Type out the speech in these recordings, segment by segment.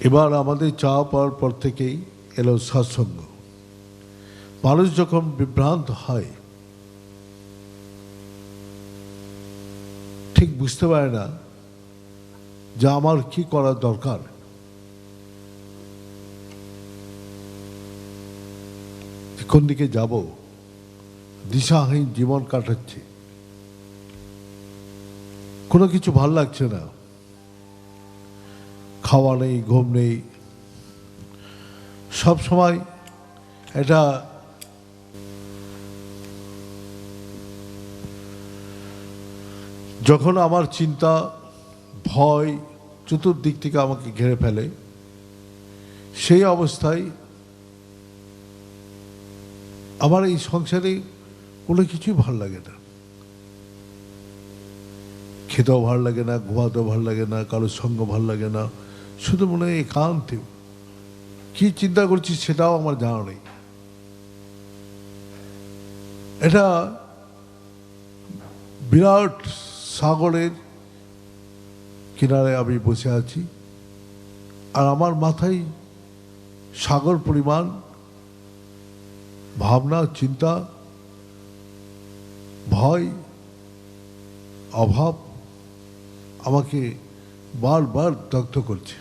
এবার আমাদের চাওয়া পাওয়ার পর থেকেই এলো সৎসঙ্গ। মানুষ যখন বিভ্রান্ত হয়, ঠিক বুঝতে পারে না যে আমার কি করা দরকার। কোন দিকে যাব, দিশাহীন জীবন কাটাচ্ছে, কোনো কিছু ভাল লাগছে না, খাওয়া নেই, ঘুম নেই, সব সময় এটা যখন আমার চিন্তা ভয় চতুর্দিক থেকে আমাকে ঘিরে ফেলে, সেই অবস্থায় আমার এই সংসারে কোনো কিছুই ভাল লাগে না। খেতেও ভাল লাগে না, ঘুমাতেও ভাল লাগে না, কারোর সঙ্গ ভাল লাগে না, শুধু মনে হয় একান্তে। কি চিন্তা করছি সেটাও আমার জানা নেই। এটা বিরাট সাগরের কিনারে আমি বসে আছি, আর আমার মাথায় সাগর পরিমাণ ভাবনা, চিন্তা, ভয়, অভাব আমাকে বারবার দগ্ধ করছে।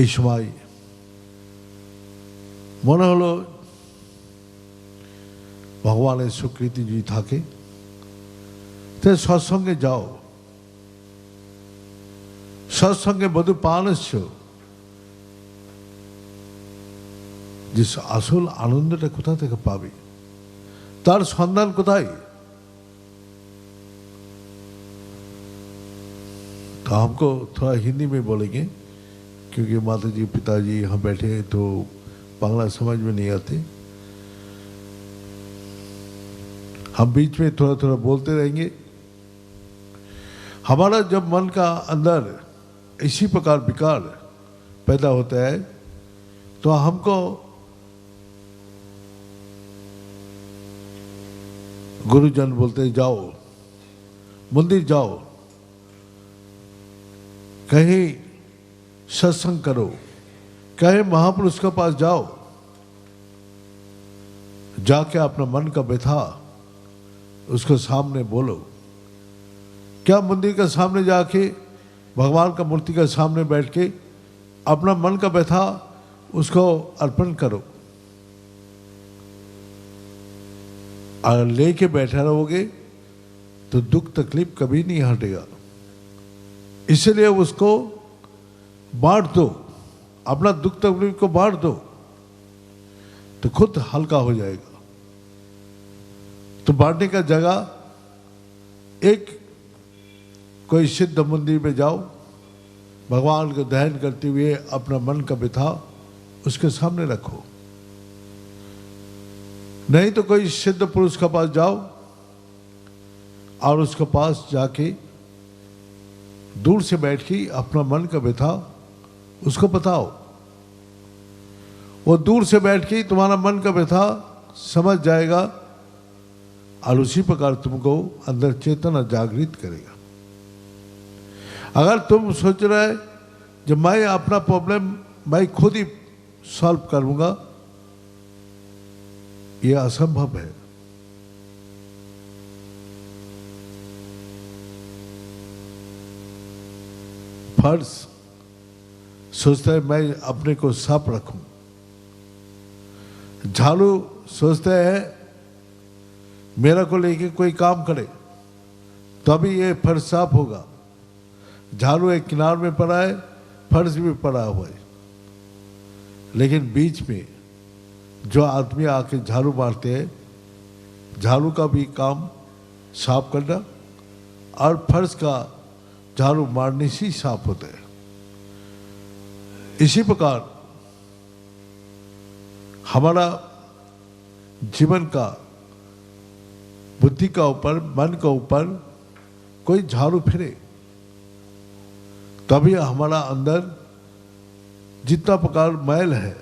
এই সময় মনে হলো ভগবানের স্বীকৃতি যদি থাকে তাহলে সৎসঙ্গে যাও। সৎসঙ্গে বধু পানস্য, যে আসল আনন্দটা কোথা থেকে পাবে, তার সন্ধান কোথায়? तो हमको थोड़ा हिंदी में बोलेंगे क्योंकि माता जी पिताजी यहाँ बैठे हैं तो बांग्ला समझ में नहीं आते। हम बीच में थोड़ा थोड़ा बोलते रहेंगे। हमारा जब मन का अंदर इसी प्रकार विकार पैदा होता है तो हमको गुरुजन बोलते हैं जाओ मंदिर जाओ, कहीं सत्संग करो, कहीं महापुरुष के पास जाओ, जाके अपना मन का व्यथा उसको सामने बोलो। क्या मंदिर के सामने जाके भगवान का मूर्ति के सामने बैठ के अपना मन का व्यथा उसको अर्पण करो, अगर लेके बैठा रहोगे तो दुख तकलीफ कभी नहीं हटेगा। इसलिए उसको बांट दो, अपना दुख तकलीफ को बांट दो तो खुद हल्का हो जाएगा। तो बांटने का जगह एक कोई सिद्ध मंदिर में जाओ, भगवान को ध्यान करते हुए अपना मन का व्यथा उसके सामने रखो। नहीं तो कोई सिद्ध पुरुष के पास जाओ और उसके पास जाके दूर से बैठ के अपना मन का व्यथा उसको बताओ। वो दूर से बैठ के तुम्हारा मन का व्यथा समझ जाएगा और उसी प्रकार तुमको अंदर चेतना जागृत करेगा। अगर तुम सोच रहे जब मैं अपना प्रॉब्लम मैं खुद ही सॉल्व करूंगा, ये असंभव है। फर्ज सोचता है मैं अपने को साफ रखूं, झाड़ू सोचता है मेरा को लेके कोई काम करे तभी ये फर्श साफ होगा। झाड़ू एक किनार में पड़ा है, फर्श भी पड़ा हुआ है, लेकिन बीच में जो आदमी आके झाड़ू मारते हैं, झाड़ू का भी काम साफ करना और फर्श का झाड़ू मारने से साफ होता है। इसी प्रकार हमारा जीवन का बुद्धि का ऊपर मन का ऊपर कोई झाड़ू फिरे तभी हमारा अंदर जितना प्रकार मैल है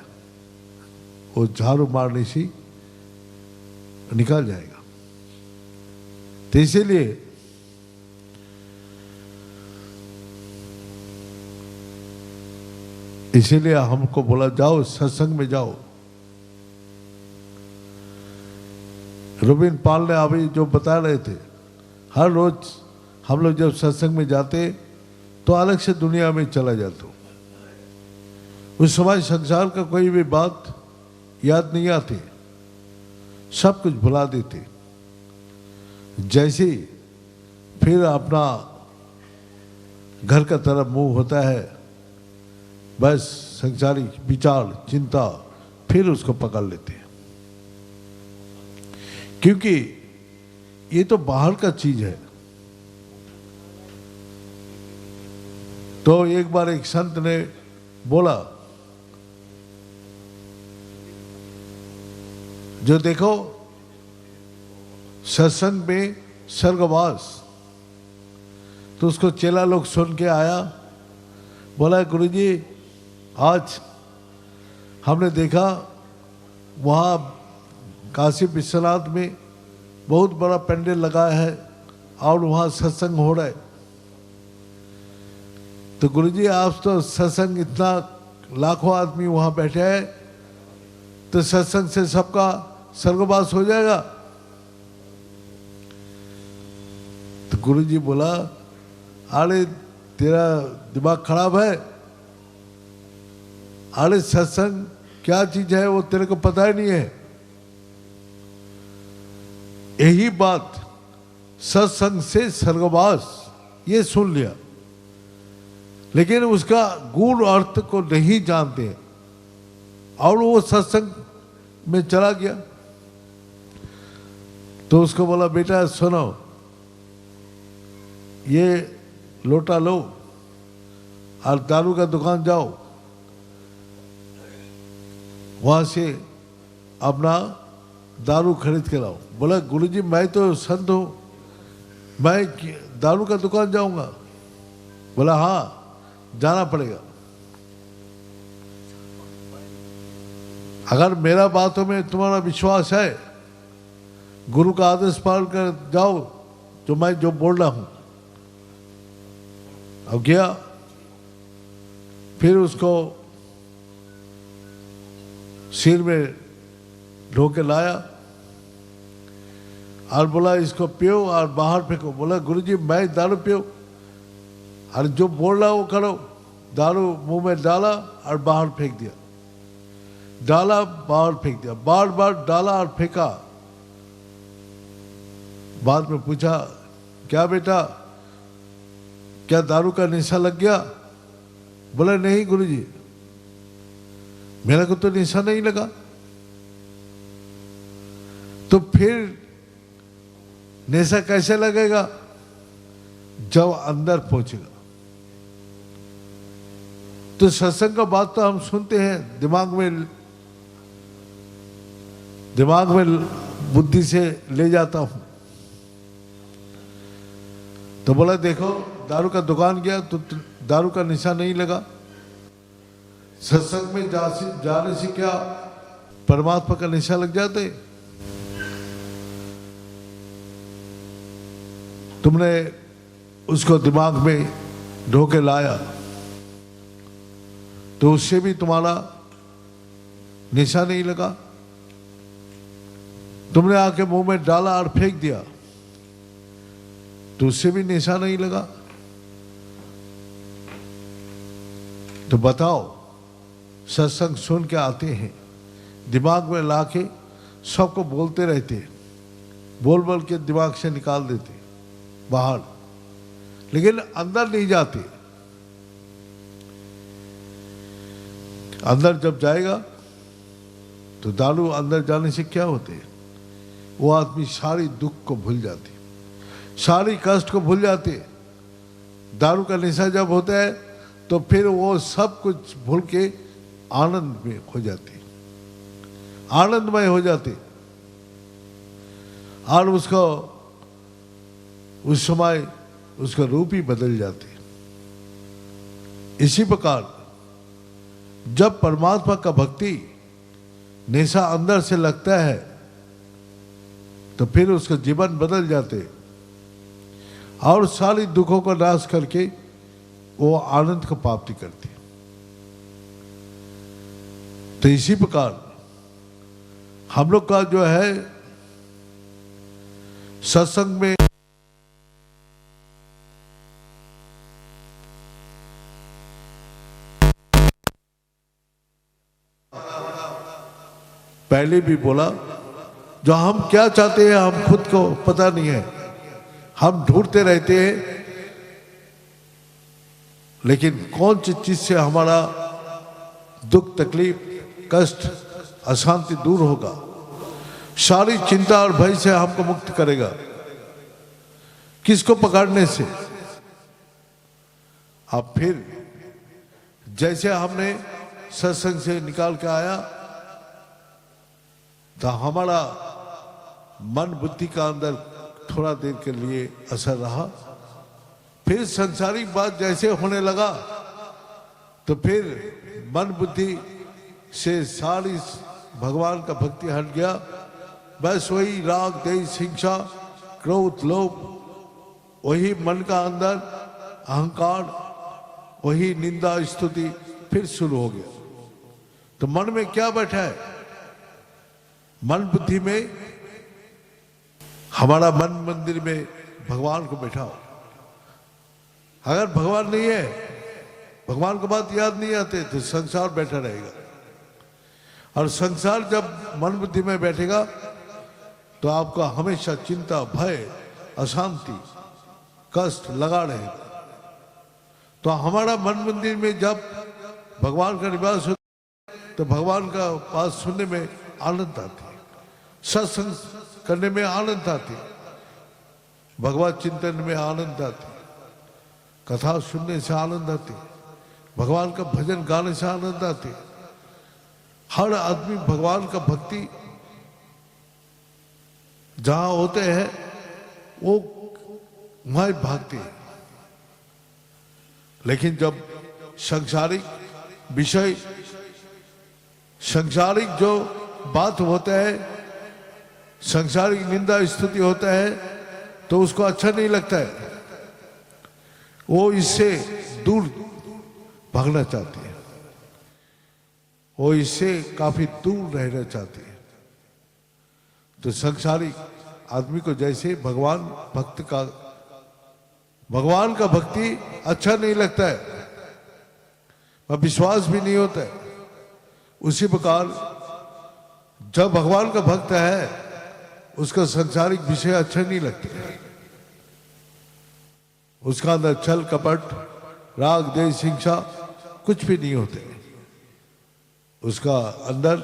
वो झाड़ू मारने से निकल जाएगा। तो इसीलिए इसीलिए हमको बोला जाओ सत्संग में जाओ। रुबिन पाल ने अभी जो बता रहे थे, हर रोज हम लोग जब सत्संग में जाते तो अलग से दुनिया में चला जाता। उस समय संसार का कोई भी बात याद नहीं आती, सब कुछ भुला देते। जैसे फिर अपना घर का तरफ मुंह होता है, बस संसारिक विचार चिंता फिर उसको पकड़ लेते हैं, क्योंकि ये तो बाहर का चीज है। तो एक बार एक संत ने बोला, जो देखो सत्संग में स्वर्गवास, तो उसको चेला लोग सुन के आया, बोला गुरुजी आज हमने देखा वहाँ काशी विश्वनाथ में बहुत बड़ा पंडाल लगा है और वहाँ सत्संग हो रहा है। तो गुरुजी आप तो सत्संग, इतना लाखों आदमी वहाँ बैठे हैं, तो सत्संग से सबका स्वर्गवास हो जाएगा। तो गुरुजी बोला, अरे तेरा दिमाग खराब है, अरे सत्संग क्या चीज है वो तेरे को पता ही नहीं है। यही बात सत्संग से स्वर्गवास ये सुन लिया, लेकिन उसका गूढ़ अर्थ को नहीं जानते और वो सत्संग में चला गया। तो उसको बोला, बेटा सुनो, ये लोटा लो और दारू का दुकान जाओ, वहां से अपना दारू खरीद के लाओ। बोला गुरुजी मैं तो संत हूं, मैं दारू का दुकान जाऊंगा? बोला हाँ जाना पड़ेगा। अगर मेरा बातों में तुम्हारा विश्वास है, गुरु का आदेश पालन कर जाओ, जो मैं जो बोल रहा हूं। अब गया, फिर उसको सिर में ढो के लाया और बोला इसको पियो और बाहर फेंको। बोला गुरुजी मैं दारू पियो? और जो बोल रहा वो करो। दारू मुंह में डाला और बाहर फेंक दिया, डाला बाहर फेंक दिया, बार बार डाला और फेंका। बाद में पूछा, क्या बेटा क्या दारू का नशा लग गया? बोला नहीं गुरुजी, मेरा को तो नशा नहीं लगा। तो फिर नशा कैसे लगेगा? जब अंदर पहुंचेगा। तो सत्संग का बात तो हम सुनते हैं, दिमाग में बुद्धि से ले जाता हूं। तो बोला देखो दारू का दुकान गया तो दारू का नशा नहीं लगा। सत्संग में जाने से क्या परमात्मा का नशा लग जाते? तुमने उसको दिमाग में ढो के लाया तो उससे भी तुम्हारा नशा नहीं लगा। तुमने आके मुंह में डाला और फेंक दिया तो उससे भी नशा नहीं लगा। तो बताओ, सत्संग सुन के आते हैं, दिमाग में लाके सबको बोलते रहते, बोल बोल के दिमाग से निकाल देते बाहर, लेकिन अंदर नहीं जाते। अंदर जब जाएगा तो दारू अंदर जाने से क्या होते हैं? वो आदमी सारी दुख को भूल जाते, सारी कष्ट को भूल जाते। दारू का नशा जब होता है तो फिर वो सब कुछ भूल के आनंद में हो जाते, आनंदमय हो जाते और उसको उस समय उसका रूप ही बदल जाते। इसी प्रकार जब परमात्मा का भक्ति नशा अंदर से लगता है तो फिर उसका जीवन बदल जाते और सारी दुखों को नाश करके वो आनंद को प्राप्ति करते। तो इसी प्रकार हम लोग का जो है सत्संग में पहले भी बोला, जो हम क्या चाहते हैं हम खुद को पता नहीं है, हम ढूंढते रहते हैं, लेकिन कौन सी चीज से हमारा दुख तकलीफ कष्ट अशांति दूर होगा, सारी चिंता और भय से हमको मुक्त करेगा, किसको पकड़ने से। अब फिर जैसे हमने सत्संग से निकाल के आया तो हमारा मन बुद्धि का अंदर थोड़ा देर के लिए असर रहा, फिर संसारिक बात जैसे होने लगा तो फिर मन बुद्धि से सारी भगवान का भक्ति हट गया। बस वही राग द्वेष हिंसा क्रोध लोभ, वही मन का अंदर अहंकार, वही निंदा स्तुति फिर शुरू हो गया। तो मन में क्या बैठा है, मन बुद्धि में हमारा मन मंदिर में भगवान को बैठाओ। अगर भगवान नहीं है, भगवान को बात याद नहीं आते तो संसार बैठा रहेगा, और संसार जब मन बुद्धि में बैठेगा तो आपका हमेशा चिंता भय अशांति कष्ट लगा रहेगा। तो हमारा मन मंदिर में जब भगवान का निवास होता है तो भगवान का बात सुनने में आनंद आती है, सत्संग करने में आनंद आती है, भगवत चिंतन में आनंद आती है, कथा सुनने से आनंद आती है, भगवान का भजन गाने से आनंद आती है। हर आदमी भगवान का भक्ति जहां होते हैं वो वहां भागते हैं। लेकिन जब सांसारिक विषय सांसारिक जो बात होता है, सांसारिक निंदा स्तुति होता है तो उसको अच्छा नहीं लगता है, वो इससे दूर भागना चाहती है, वो इससे काफी दूर रहना चाहती है। तो सांसारिक आदमी को जैसे भगवान का भक्ति अच्छा नहीं लगता है, वह विश्वास भी नहीं होता है, उसी प्रकार जब भगवान का भक्त है उसका सांसारिक विषय अच्छा नहीं लगते, उसका अंदर छल कपट राग द्वेष हिंसा कुछ भी नहीं होते, उसका अंदर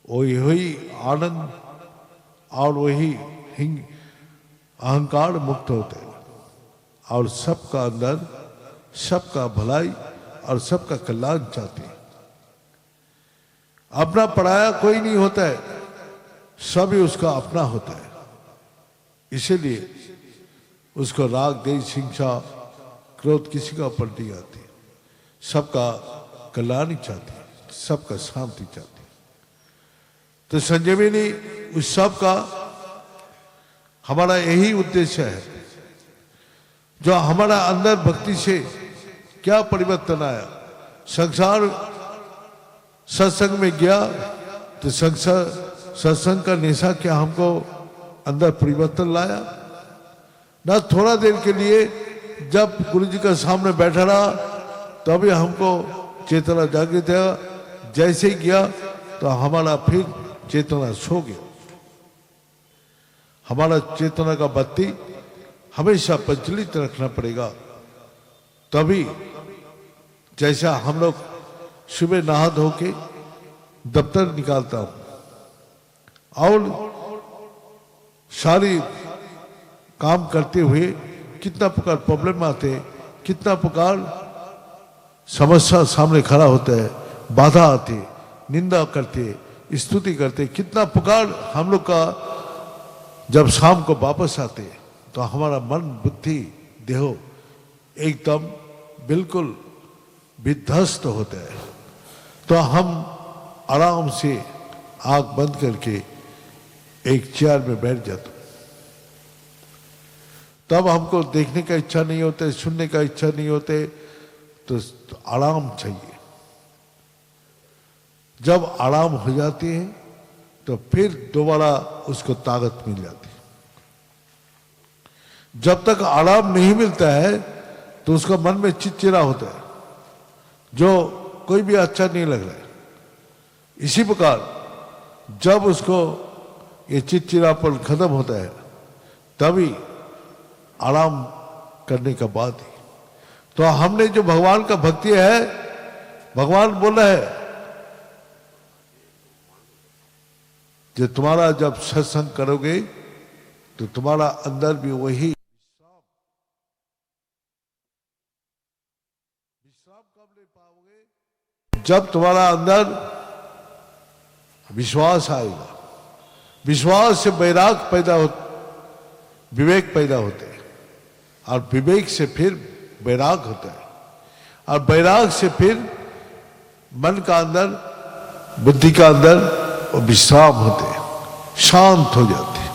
वही आनंद और वही अहंकार मुक्त होते हैं, और सबका अंदर सबका भलाई और सबका कल्याण चाहते हैं। अपना पराया कोई नहीं होता है, सभी उसका अपना होता है, इसीलिए उसको राग द्वेष हिंसा क्रोध किसी का ऊपर नहीं आती, सबका कल्याण चाहती है, सबका शांति चाहती है। तो संजीवनी उस सब का हमारा यही उद्देश्य है। जो हमारा अंदर भक्ति से क्या परिवर्तन आया, संसार सत्संग में गया तो सत्संग का निशा क्या हमको अंदर परिवर्तन लाया ना। थोड़ा देर के लिए जब गुरु जी का सामने बैठा रहा तभी हमको चेतना जागृत है, जैसे ही गया तो हमारा फिर चेतना सो गया। हमारा चेतना का बत्ती हमेशा प्रज्वलित रखना पड़ेगा, तभी जैसा हम लोग सुबह नहा धो के दफ्तर निकालता हूं और सारी काम करते हुए कितना प्रकार प्रॉब्लम आते, कितना प्रकार समस्या सामने खड़ा होता है, बाधा आती, निंदा करते स्तुति करते, कितना प्रकार हम लोग का जब शाम को वापस आते तो हमारा मन बुद्धि देहो एकदम बिल्कुल विध्वस्त होता है। तो हम आराम से आंख बंद करके एक चेयर में बैठ जाते, तब हमको देखने का इच्छा नहीं होता, सुनने का इच्छा नहीं होते, तो आराम चाहिए। जब आराम हो जाती है तो फिर दोबारा उसको ताकत मिल जाती है। जब तक आराम नहीं मिलता है तो उसका मन में चिड़चिड़ा होता है, जो कोई भी अच्छा नहीं लग रहा है। इसी प्रकार जब उसको ये चिड़चिड़ापन खत्म होता है तभी आराम करने का बात है। तो हमने जो भगवान का भक्ति है, भगवान बोला है जो तुम्हारा जब सत्संग करोगे तो तुम्हारा अंदर भी वही विश्राम कब ले पाओगे, जब तुम्हारा अंदर विश्वास आएगा। विश्वास से वैराग पैदा हो, विवेक पैदा होते हैं, और विवेक से फिर वैराग होता है, और वैराग से फिर मन का अंदर, बुद्धि का अंदर विश्राम होते हैं, शांत हो जाते हैं।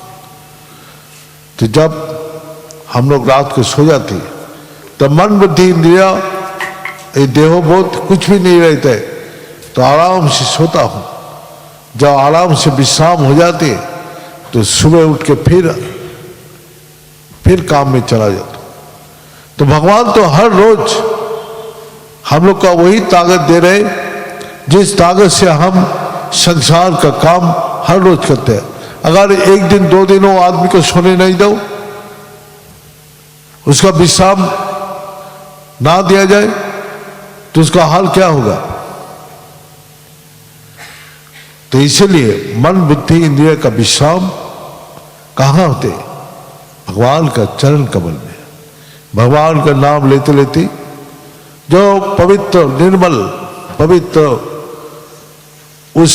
तो जब हम लोग रात को सो जाते हैं तब मन, बुद्धि, इंद्रिया, ये देहोबोध कुछ भी नहीं रहता है, तो आराम से सोता हूं। जब आराम से विश्राम हो जाते तो सुबह उठ के फिर काम में चला जाता। तो भगवान तो हर रोज हम लोग का वही ताकत दे रहे, जिस ताकत से हम संसार का काम हर रोज करते हैं। अगर एक दिन 2 दिन वो आदमी को सोने नहीं दो, उसका विश्राम ना दिया जाए, तो उसका हाल क्या होगा। तो इसीलिए मन, बुद्धि, इंद्रिय का विश्राम कहाँ होते? भगवान का चरण कमल में। भगवान का नाम लेते लेते जो पवित्र, निर्मल, पवित्र उस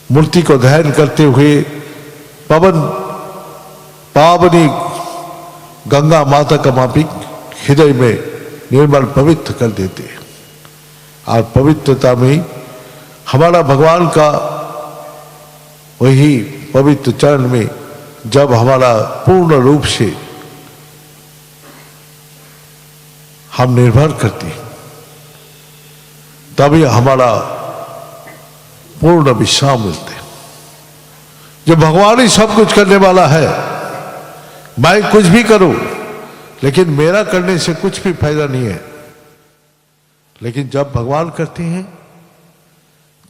मूर्ति को ध्यान करते हुए पवन पावनी गंगा माता का मापिक हृदय में निर्मल पवित्र कर देते हैं। और पवित्रता में हमारा भगवान का वही पवित्र चरण में जब हमारा पूर्ण रूप से हम निर्भर करते हैं, तभी हमारा पूर्ण विश्राम मिलते हैं। जब भगवान ही सब कुछ करने वाला है, मैं कुछ भी करूं लेकिन मेरा करने से कुछ भी फायदा नहीं है। लेकिन जब भगवान करते हैं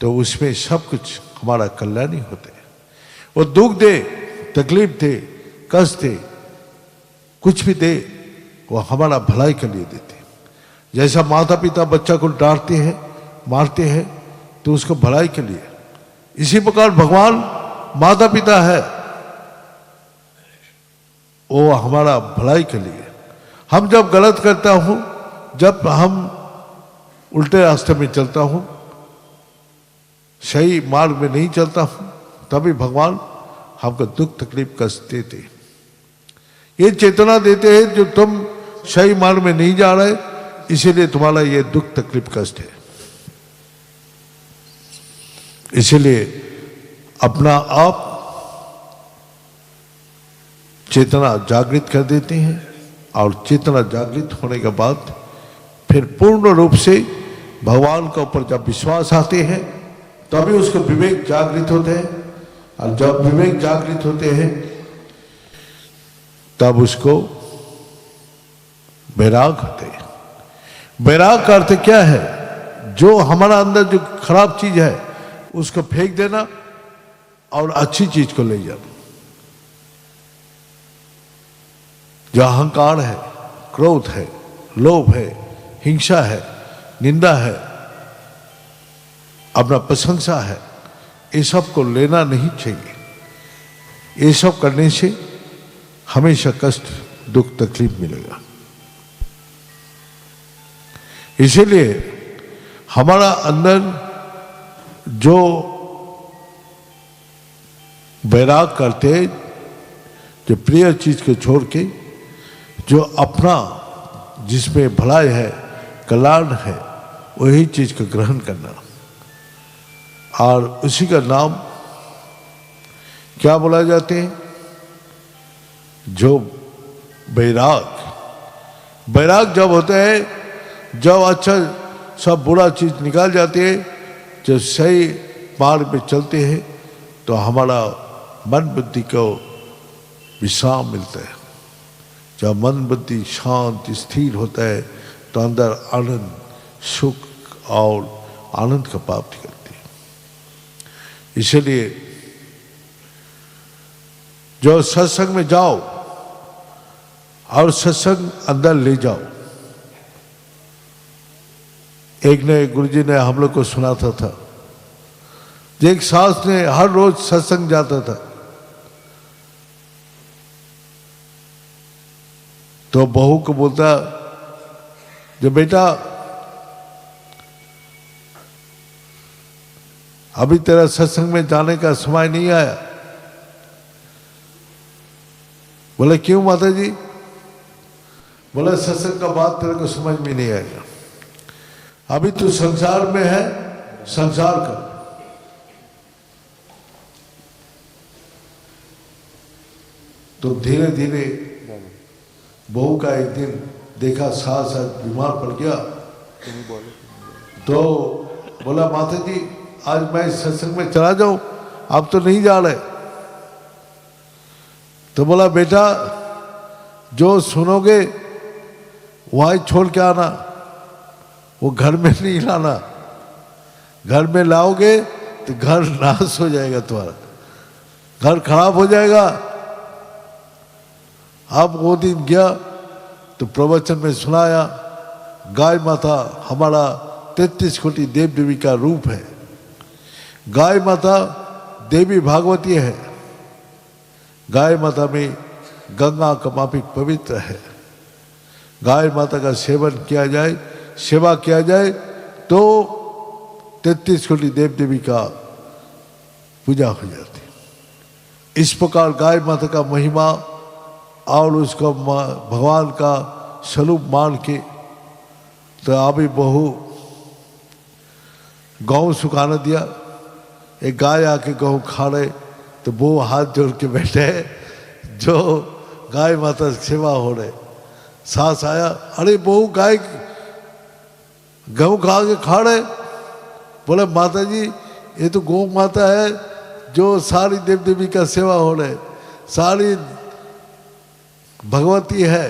तो उसमें सब कुछ हमारा कल्याण ही होता है। वो दुख दे, तकलीफ दे, कष्ट दे, कुछ भी दे, वो हमारा भलाई के लिए देते हैं। जैसा माता पिता बच्चा को डांटते हैं, मारते हैं, तो उसको भलाई के लिए। इसी प्रकार भगवान माता पिता है, वो हमारा भलाई के लिए। हम जब गलत करता हूं, जब हम उल्टे रास्ते में चलता हूं, सही मार्ग में नहीं चलता हूं, तभी भगवान हमको दुख, तकलीफ, कष्ट देते। ये चेतना देते हैं जो तुम सही मार्ग में नहीं जा रहे, इसीलिए तुम्हारा ये दुख, तकलीफ, कष्ट है। इसीलिए अपना आप चेतना जागृत कर देते हैं, और चेतना जागृत होने के बाद फिर पूर्ण रूप से भगवान के ऊपर जब विश्वास आते हैं, तभी उसको विवेक जागृत होते हैं। और जब विवेक जागृत होते हैं तब उसको वैराग होते हैं। वैराग का अर्थ क्या है? जो हमारा अंदर जो खराब चीज है उसको फेंक देना और अच्छी चीज को ले जाना। जो अहंकार है, क्रोध है, लोभ है, हिंसा है, निंदा है, अपना प्रशंसा है, ये सब को लेना नहीं चाहिए। ये सब करने से हमेशा कष्ट, दुख, तकलीफ मिलेगा। इसीलिए हमारा अंदर जो वैराग करते, जो प्रिय चीज को छोड़ के जो अपना जिसमें भलाई है, कल्याण है, वही चीज को ग्रहण करना, और उसी का नाम क्या बोला जाते हैं? जो वैराग। वैराग जब होता है, जब अच्छा सब बुरा चीज निकाल जाती है, जब सही मार्ग में चलते हैं तो हमारा मन बुद्धि को विश्राम मिलता है। जब मन बुद्धि शांत स्थिर होता है तो अंदर आनंद, सुख और आनंद का प्राप्ति करती है। इसलिए जो सत्संग में जाओ और सत्संग अंदर ले जाओ। एक ने गुरुजी ने हम लोग को सुनाता था, एक सास ने हर रोज सत्संग जाता था, तो बहू को बोलता, जो बेटा अभी तेरा सत्संग में जाने का समय नहीं आया। बोले क्यों माता जी? बोले सत्संग का बात तेरे को समझ में नहीं आएगा, अभी तू संसार में है, संसार का। तो धीरे धीरे बहू का एक दिन देखा सास बीमार पड़ गया, तो बोला माता जी आज मैं सत्संग में चला जाऊं, आप तो नहीं जा रहे। तो बोला बेटा जो सुनोगे वहीं छोड़ के आना, वो घर में नहीं लाना। घर में लाओगे तो घर नाश हो जाएगा, तुम्हारा घर खराब हो जाएगा। अब वो दिन गया तो प्रवचन में सुनाया, गाय माता हमारा 33 कोटि देव देवी का रूप है। गाय माता देवी भागवती है। गाय माता में गंगा का माफिक पवित्र है। गाय माता का सेवन किया जाए, सेवा किया जाए तो 33 कोटि देव देवी का पूजा हो जाती है। इस प्रकार गाय माता का महिमा और उसको भगवान का स्वरूप मान के तो अभी बहू गौ सुखाना दिया। एक गाय आके गौ खा रहे तो वो हाथ जोड़ के बैठे, जो गाय माता सेवा हो रहे। सास आया, अरे बहू गाय गौ खा रहे। बोले माता जी ये तो गौ माता है जो सारी देव देवी का सेवा हो रहे, सारी भगवती है।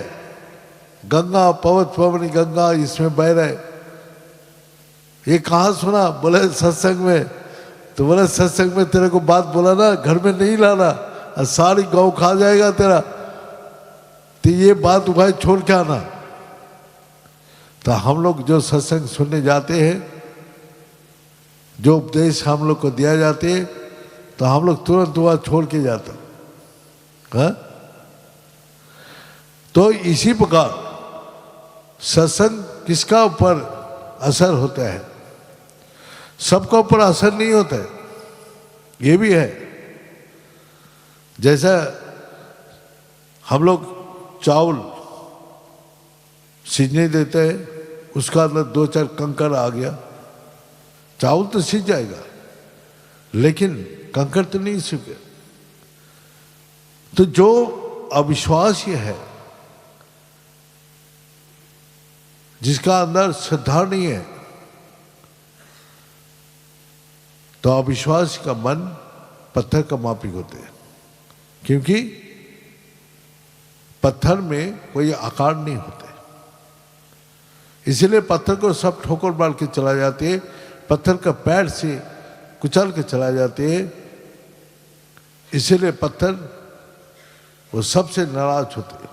गंगा पवित्र पवनी गंगा इसमें बह रहे। ये कहाँ सुना? बोले सत्संग में। तो बोले सत्संग में तेरे को बात बोला ना, घर में नहीं लाना, और सारी गौ खा जाएगा तेरा, तो ये बात उठाए छोड़ के आना। तो हम लोग जो सत्संग सुनने जाते हैं, जो उपदेश हम लोग को दिया जाते हैं, तो हम लोग तुरंत वहाँ छोड़ के जाते हैं। तो इसी प्रकार सत्संग किसका ऊपर असर होता है? सबका ऊपर असर नहीं होता है, ये भी है। जैसा हम लोग चावल सीझने देते हैं, उसका अंदर 2-4 कंकड़ आ गया, चावल तो सीझ जाएगा लेकिन कंकड़ तो नहीं सूखे। तो जो अविश्वास ये है, जिसका अंदर श्रद्धा नहीं है, तो अविश्वास का मन पत्थर का माफिक होते हैं। क्योंकि पत्थर में कोई आकार नहीं होते, इसलिए पत्थर को सब ठोकर मार के चला जाते हैं, पत्थर का पैर से कुचल के चला जाते हैं। इसलिए पत्थर वो सबसे नाराज होते हैं।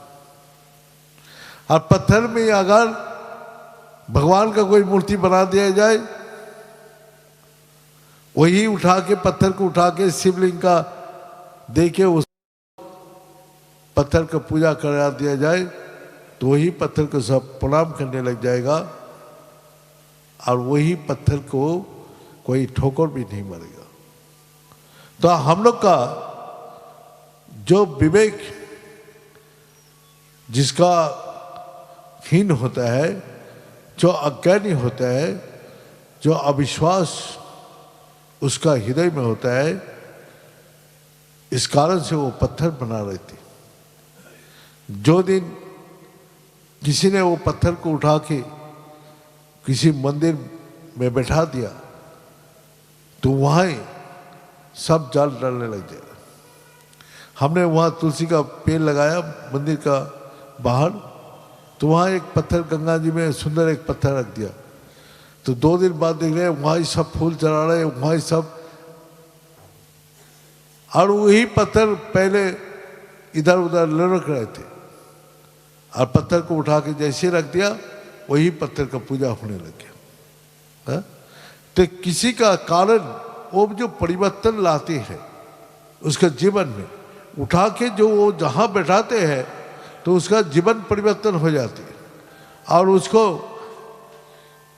और पत्थर में अगर भगवान का कोई मूर्ति बना दिया जाए, वही उठा के पत्थर को उठा के शिवलिंग का दे के उस पत्थर का पूजा करा दिया जाए, तो वही पत्थर को सब प्रणाम करने लग जाएगा, और वही पत्थर को कोई ठोकर भी नहीं मारेगा। तो हम लोग का जो विवेक जिसका हीन होता है, जो अज्ञानी होता है, जो अविश्वास उसका हृदय में होता है, इस कारण से वो पत्थर बना रहती। जो दिन किसी ने वो पत्थर को उठा के किसी मंदिर में बैठा दिया, तो वहाँ ही सब जाल डालने लग जाए। हमने वहाँ तुलसी का पेड़ लगाया मंदिर का बाहर, तो वहाँ एक पत्थर गंगा जी में सुंदर एक पत्थर रख दिया। तो 2 दिन बाद देख रहे हैं वहाँ ही सब फूल चढ़ा रहे हैं, वहाँ ही सब, और वही पत्थर पहले इधर उधर लुढ़क रहे थे, और पत्थर को उठा के जैसे रख दिया वही पत्थर का पूजा होने लग गया। तो किसी का कारण वो जो परिवर्तन लाते हैं उसका जीवन में, उठा के जो वो जहाँ बैठाते हैं तो उसका जीवन परिवर्तन हो जाती है, और उसको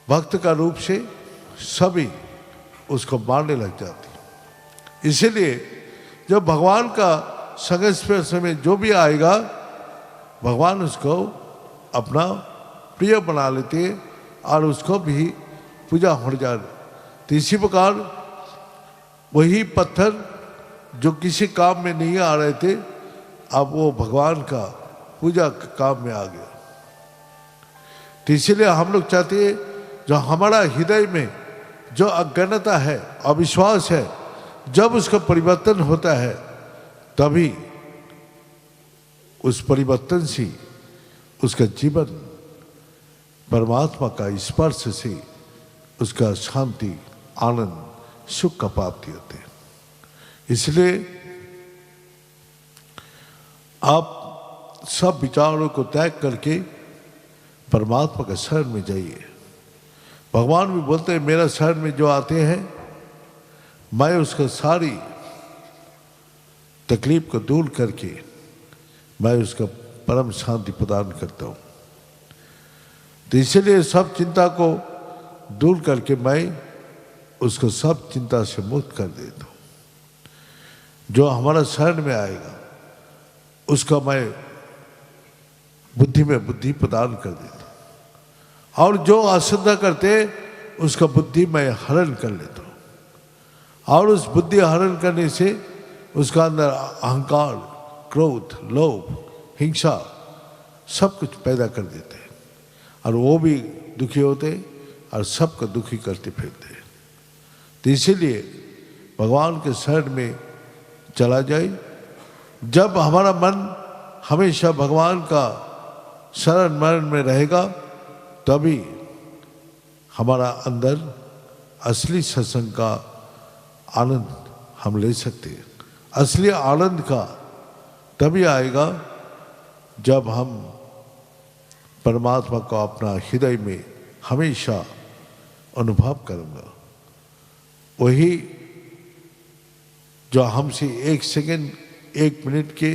भक्त का रूप से सभी उसको मानने लग जाते हैं। इसीलिए जब भगवान का संस्पर्श में जो भी आएगा, भगवान उसको अपना प्रिय बना लेते हैं और उसको भी पूजा हो जाए। तो इसी प्रकार वही पत्थर जो किसी काम में नहीं आ रहे थे, अब वो भगवान का पूजा के काम में आ गया। तो इसीलिए हम लोग चाहते हैं जो हमारा हृदय में जो अज्ञानता है, अविश्वास है, जब उसका परिवर्तन होता है तभी उस परिवर्तन से उसका जीवन परमात्मा का स्पर्श से उसका शांति, आनंद, सुख का प्राप्ति होते हैं। इसलिए आप सब विचारों को त्याग करके परमात्मा के शरण में जाइए। भगवान भी बोलते हैं मेरा शरण में जो आते हैं मैं उसका सारी तकलीफ को दूर करके मैं उसका परम शांति प्रदान करता हूँ। तो इसलिए सब चिंता को दूर करके मैं उसको सब चिंता से मुक्त कर देता हूँ। जो हमारा शरण में आएगा उसका मैं बुद्धि में बुद्धि प्रदान कर देता हूँ, और जो अश्रद्धा करते उसका बुद्धि मैं हरण कर लेता हूँ, और उस बुद्धि हरण करने से उसका अंदर अहंकार, क्रोध, लोभ, हिंसा सब कुछ पैदा कर देते हैं, और वो भी दुखी होते और सबको दुखी करते फिरते हैं। तो इसीलिए भगवान के शरण में चला जाए। जब हमारा मन हमेशा भगवान का शरण मरण में रहेगा तभी हमारा अंदर असली सत्संग का आनंद हम ले सकते हैं। असली आनंद का तभी आएगा जब हम परमात्मा को अपना हृदय में हमेशा अनुभव करूँगा। वही जो हमसे 1 सेकंड 1 मिनट के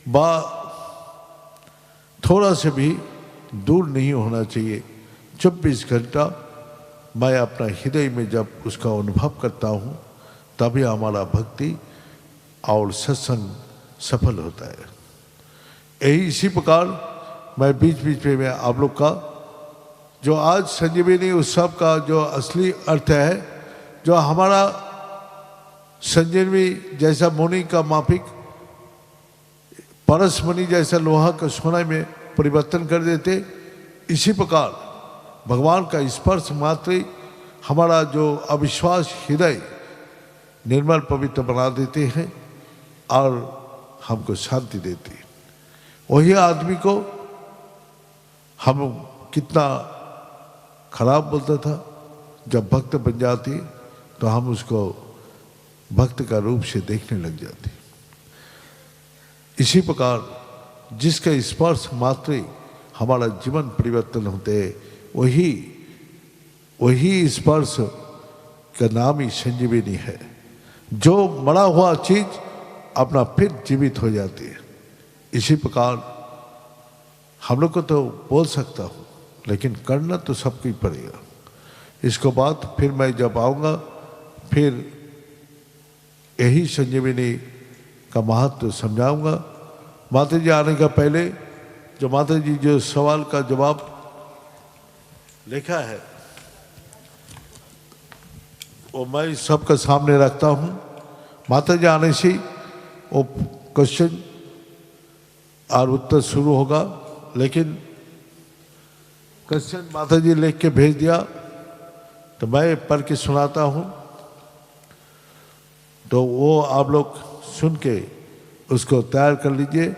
बाद थोड़ा से भी दूर नहीं होना चाहिए। 24 घंटा मैं अपना हृदय में जब उसका अनुभव करता हूँ तभी हमारा भक्ति और सत्संग सफल होता है। यही इसी प्रकार मैं बीच बीच में आप लोग का जो आज संजीवनी उत्सव का जो असली अर्थ है, जो हमारा संजीवनी जैसा मुनि का माफिक परस मणि जैसा लोहा का सोना में परिवर्तन कर देते, इसी प्रकार भगवान का स्पर्श मात्र ही हमारा जो अविश्वास हृदय निर्मल पवित्र बना देते हैं और हमको शांति देती है। वही आदमी को हम कितना खराब बोलता था, जब भक्त बन जाती तो हम उसको भक्त का रूप से देखने लग जाते। इसी प्रकार जिसका स्पर्श मात्र ही हमारा जीवन परिवर्तन होते है, वही स्पर्श का नाम ही संजीवनी है। जो मरा हुआ चीज अपना फिर जीवित हो जाती है। इसी प्रकार हम लोग को तो बोल सकता हूँ लेकिन करना तो सबको ही पड़ेगा। इसको बाद फिर मैं जब आऊँगा फिर यही संजीवनी का महत्व समझाऊंगा। माता जी आने का पहले जो माता जी जो सवाल का जवाब लिखा है वो मैं सबका सामने रखता हूँ। माता जी आने से वो क्वेश्चन और उत्तर शुरू होगा, लेकिन क्वेश्चन माता जी लिख के भेज दिया तो मैं पढ़ के सुनाता हूँ। तो वो आप लोग सुन के उसको तैयार कर लीजिए।